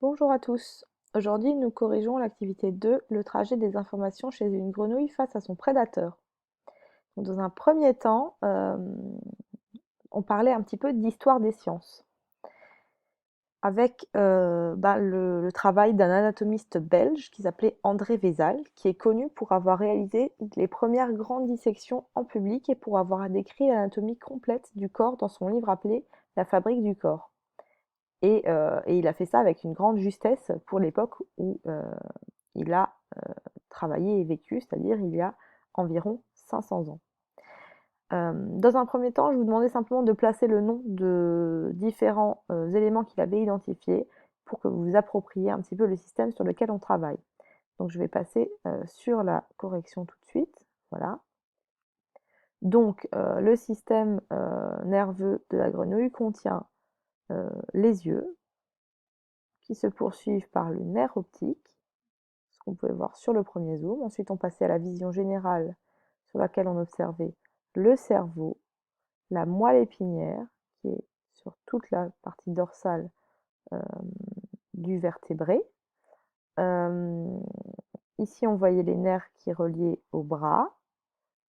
Bonjour à tous. Aujourd'hui, nous corrigeons l'activité 2, le trajet des informations chez une grenouille face à son prédateur. Donc, dans un premier temps, on parlait un petit peu d'histoire des sciences, avec le travail d'un anatomiste belge qui s'appelait André Vézal, qui est connu pour avoir réalisé les premières grandes dissections en public et pour avoir décrit l'anatomie complète du corps dans son livre appelé La fabrique du corps. Et il a fait ça avec une grande justesse pour l'époque où il a travaillé et vécu, c'est-à-dire il y a environ 500 ans. Dans un premier temps, je vous demandais simplement de placer le nom de différents éléments qu'il avait identifiés pour que vous vous appropriez un petit peu le système sur lequel on travaille. Donc je vais passer sur la correction tout de suite. Voilà. Donc le système nerveux de la grenouille contient les yeux, qui se poursuivent par le nerf optique, ce qu'on pouvait voir sur le premier zoom. Ensuite, on passait à la vision générale sur laquelle on observait le cerveau, la moelle épinière, qui est sur toute la partie dorsale euh, du vertébré. Euh, Ici, on voyait les nerfs qui reliaient au bras.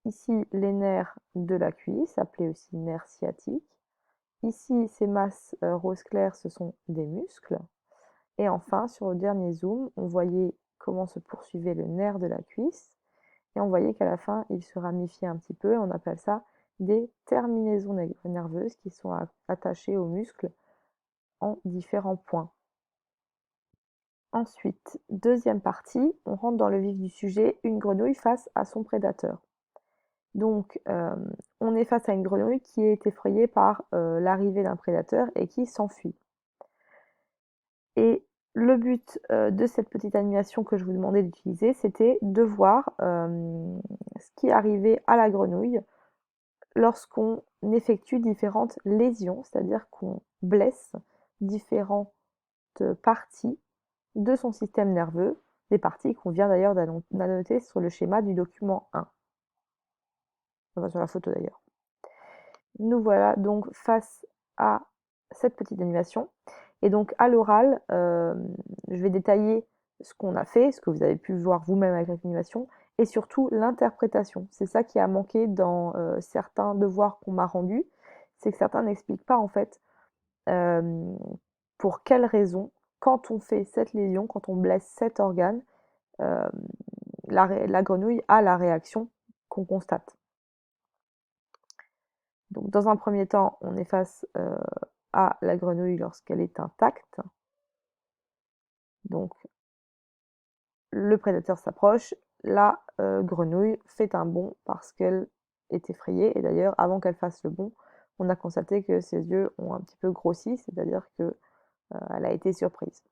Ici, les nerfs de la cuisse, appelés aussi nerfs sciatiques. Ici, ces masses rose clair, ce sont des muscles. Et enfin, sur le dernier zoom, on voyait comment se poursuivait le nerf de la cuisse. Et on voyait qu'à la fin, il se ramifiait un petit peu. Et on appelle ça des terminaisons nerveuses qui sont attachées aux muscles en différents points. Ensuite, deuxième partie, on rentre dans le vif du sujet, une grenouille face à son prédateur. Donc, on est face à une grenouille qui est effrayée par l'arrivée d'un prédateur et qui s'enfuit. Et le but de cette petite animation que je vous demandais d'utiliser, c'était de voir ce qui arrivait à la grenouille lorsqu'on effectue différentes lésions, c'est-à-dire qu'on blesse différentes parties de son système nerveux, des parties qu'on vient d'ailleurs d'annoter sur le schéma du document 1, enfin sur la photo d'ailleurs. Nous voilà donc face à cette petite animation. Et donc à l'oral, je vais détailler ce qu'on a fait, ce que vous avez pu voir vous-même avec l'animation, et surtout l'interprétation. C'est ça qui a manqué dans certains devoirs qu'on m'a rendus, c'est que certains n'expliquent pas en fait euh, pour quelles raisons, quand on fait cette lésion, quand on blesse cet organe, euh, la grenouille a la réaction qu'on constate. Donc dans un premier temps, on est face à la grenouille lorsqu'elle est intacte. Donc le prédateur s'approche, la grenouille fait un bond parce qu'elle est effrayée. Et d'ailleurs, avant qu'elle fasse le bond, on a constaté que ses yeux ont un petit peu grossi, c'est-à-dire qu'elle a été surprise.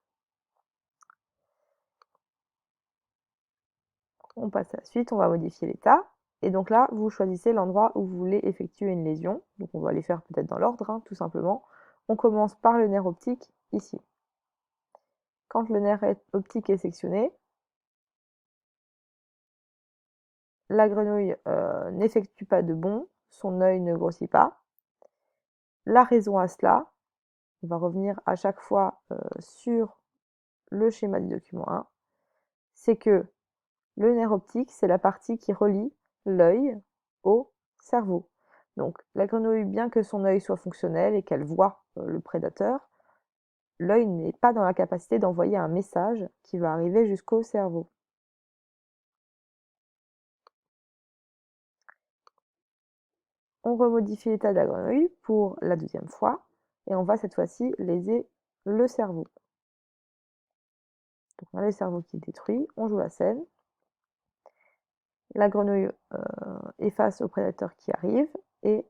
On passe à la suite, on va modifier l'état. Et donc là, vous choisissez l'endroit où vous voulez effectuer une lésion. Donc on va les faire peut-être dans l'ordre, hein, tout simplement. On commence par le nerf optique, ici. Quand le nerf optique est sectionné, la grenouille n'effectue pas de bond, son œil ne grossit pas. La raison à cela, on va revenir à chaque fois sur le schéma du document 1, c'est que le nerf optique, c'est la partie qui relie l'œil au cerveau. Donc la grenouille, bien que son œil soit fonctionnel et qu'elle voit le prédateur, l'œil n'est pas dans la capacité d'envoyer un message qui va arriver jusqu'au cerveau. On remodifie l'état de la grenouille pour la deuxième fois et on va cette fois-ci léser le cerveau. Donc on a le cerveau qui est détruit, on joue la scène. La grenouille est face au prédateur qui arrive et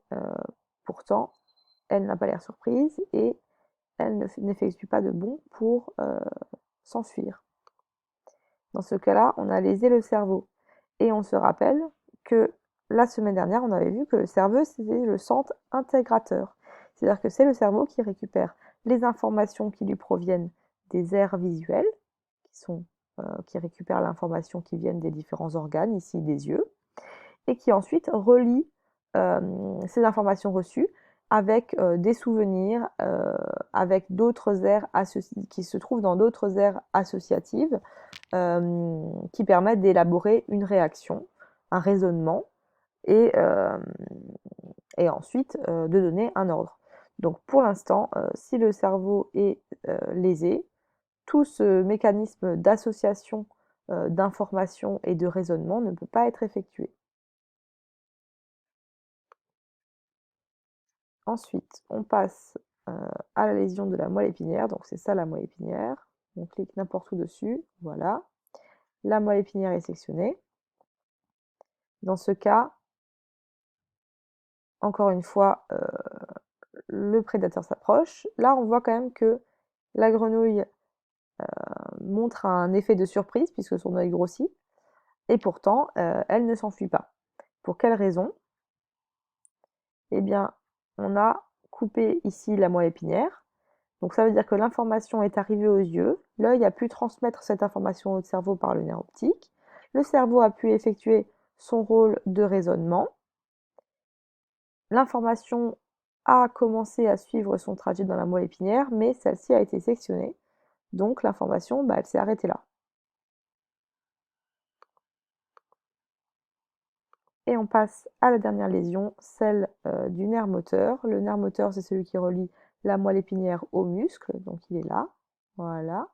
pourtant elle n'a pas l'air surprise et elle n'effectue pas de bond pour s'enfuir. Dans ce cas-là, on a lésé le cerveau. Et on se rappelle que la semaine dernière, on avait vu que le cerveau, c'était le centre intégrateur. C'est-à-dire que c'est le cerveau qui récupère les informations qui lui proviennent des aires visuelles, qui récupèrent l'information qui viennent des différents organes, ici des yeux, et qui ensuite relie ces informations reçues avec des souvenirs, avec d'autres aires qui se trouvent dans d'autres aires associatives, qui permettent d'élaborer une réaction, un raisonnement, et, euh, et ensuite de donner un ordre. Donc pour l'instant, si le cerveau est lésé, tout ce mécanisme d'association d'informations et de raisonnement ne peut pas être effectué. Ensuite, on passe à la lésion de la moelle épinière. Donc c'est ça la moelle épinière. On clique n'importe où dessus. Voilà. La moelle épinière est sectionnée. Dans ce cas, encore une fois, le prédateur s'approche. Là, on voit quand même que la grenouille montre un effet de surprise puisque son œil grossit. Et pourtant, elle ne s'enfuit pas. Pour quelle raison? Eh bien, on a coupé ici la moelle épinière. Donc ça veut dire que l'information est arrivée aux yeux, l'œil a pu transmettre cette information au cerveau par le nerf optique, le cerveau a pu effectuer son rôle de raisonnement, l'information a commencé à suivre son trajet dans la moelle épinière, mais celle-ci a été sectionnée, donc l'information, elle s'est arrêtée là. Et on passe à la dernière lésion, celle du nerf moteur. Le nerf moteur, c'est celui qui relie la moelle épinière au muscle, donc il est là, voilà.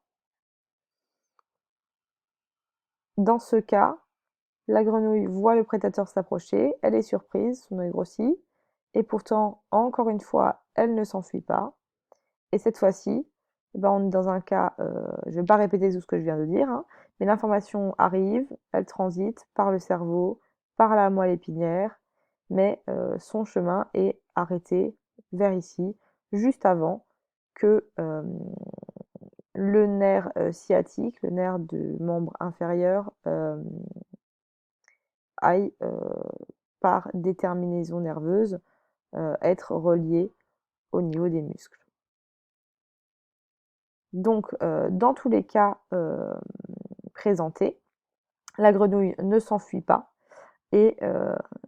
Dans ce cas, la grenouille voit le prédateur s'approcher, elle est surprise, son œil grossit, et pourtant, encore une fois, elle ne s'enfuit pas. Et cette fois-ci, on est dans un cas, je ne vais pas répéter tout ce que je viens de dire, hein, mais l'information arrive, elle transite par le cerveau, par la moelle épinière, mais son chemin est arrêté vers ici, juste avant que le nerf sciatique, le nerf du membre inférieur, aille, par déterminaison nerveuse, être relié au niveau des muscles. Donc, dans tous les cas présentés, la grenouille ne s'enfuit pas et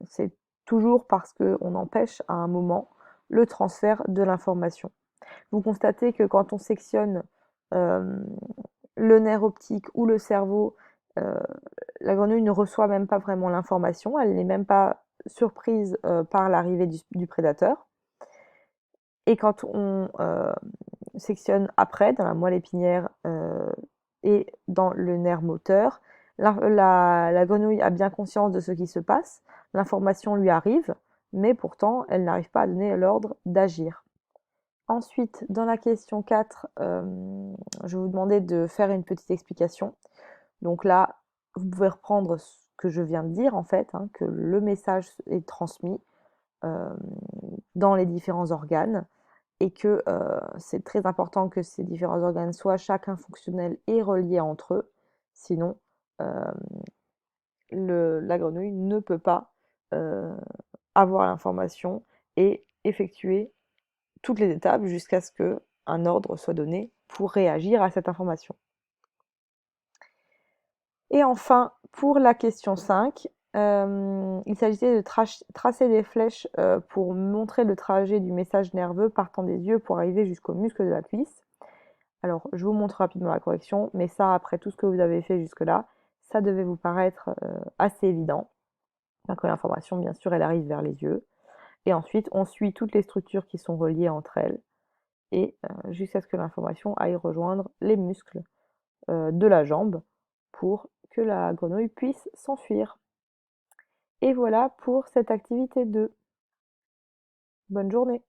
c'est toujours parce qu'on empêche à un moment le transfert de l'information. Vous constatez que quand on sectionne le nerf optique ou le cerveau, la grenouille ne reçoit même pas vraiment l'information, elle n'est même pas surprise par l'arrivée du prédateur. Et quand on sectionne après, dans la moelle épinière et dans le nerf moteur, la grenouille a bien conscience de ce qui se passe, l'information lui arrive, mais pourtant elle n'arrive pas à donner l'ordre d'agir. Ensuite, dans la question 4, je vais vous demander de faire une petite explication. Donc là, vous pouvez reprendre ce que je viens de dire en fait, hein, que le message est transmis dans les différents organes et que c'est très important que ces différents organes soient chacun fonctionnels et reliés entre eux, sinon la grenouille ne peut pas avoir l'information et effectuer toutes les étapes jusqu'à ce qu'un ordre soit donné pour réagir à cette information. Et enfin, pour la question 5, il s'agissait de tracer des flèches pour montrer le trajet du message nerveux partant des yeux pour arriver jusqu'au muscle de la cuisse. Alors, je vous montre rapidement la correction, mais ça, après tout ce que vous avez fait jusque-là, ça devait vous paraître assez évident. Que l'information, bien sûr, elle arrive vers les yeux. Et ensuite, on suit toutes les structures qui sont reliées entre elles, et jusqu'à ce que l'information aille rejoindre les muscles de la jambe pour que la grenouille puisse s'enfuir. Et voilà pour cette activité 2. Bonne journée!